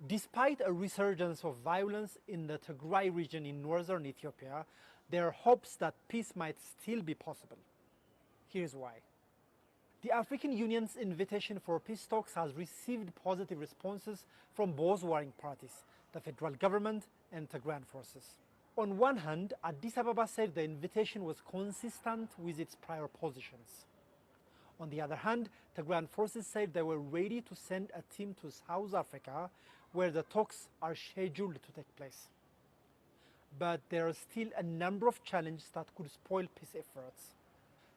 Despite a resurgence of violence in the Tigrai region in northern Ethiopia, there are hopes that peace might still be possible. Here's why. The African Union's invitation for peace talks has received positive responses from both warring parties, the federal government and Tigrayan forces. On one hand, Addis Ababa said the invitation was consistent with its prior positions. On the other hand, Tigrayan forces said they were ready to send a team to South Africa, where the talks are scheduled to take place. But there are still a number of challenges that could spoil peace efforts.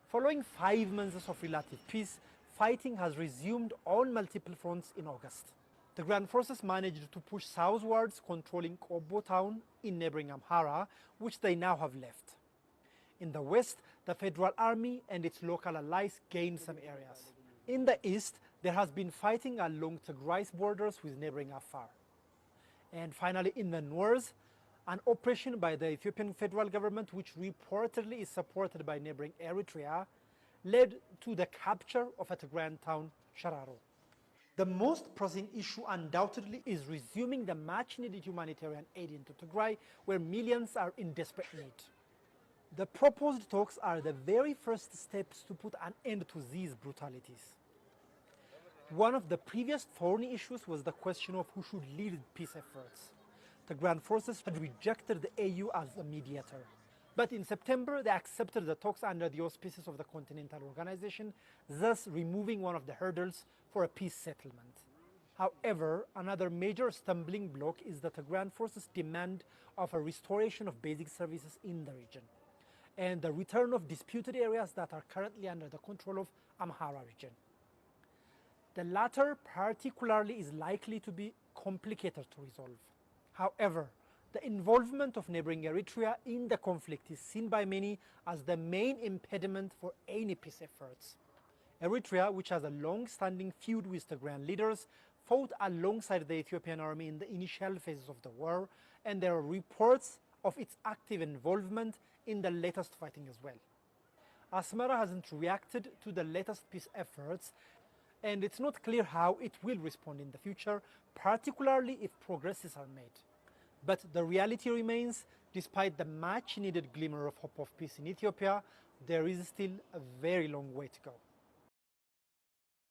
Following 5 months of relative peace, fighting has resumed on multiple fronts in August. Tigrayan forces managed to push southwards, controlling Kobo town in neighboring Amhara, which they now have left. In the west, the Federal Army and its local allies gained some areas. In the east, there has been fighting along Tigray's borders with neighboring Afar. And finally, in the north, an operation by the Ethiopian federal government, which reportedly is supported by neighboring Eritrea, led to the capture of a Tigrayan town, Shararo. The most pressing issue undoubtedly is resuming the much-needed humanitarian aid into Tigray, where millions are in desperate need. The proposed talks are the very first steps to put an end to these brutalities. One of the previous thorny issues was the question of who should lead peace efforts. The Tigrayan forces had rejected the AU as a mediator. But in September, they accepted the talks under the auspices of the Continental Organization, thus removing one of the hurdles for a peace settlement. However, another major stumbling block is the Tigrayan forces' demand of a restoration of basic services in the region, and the return of disputed areas that are currently under the control of Amhara region. The latter particularly is likely to be complicated to resolve. However, the involvement of neighboring Eritrea in the conflict is seen by many as the main impediment for any peace efforts. Eritrea, which has a long-standing feud with Tigrayan leaders, fought alongside the Ethiopian army in the initial phases of the war, and there are reports of its active involvement in the latest fighting as well. Asmara hasn't reacted to the latest peace efforts, and it's not clear how it will respond in the future, particularly if progresses are made. But the reality remains, despite the much-needed glimmer of hope of peace in Ethiopia, there is still a very long way to go.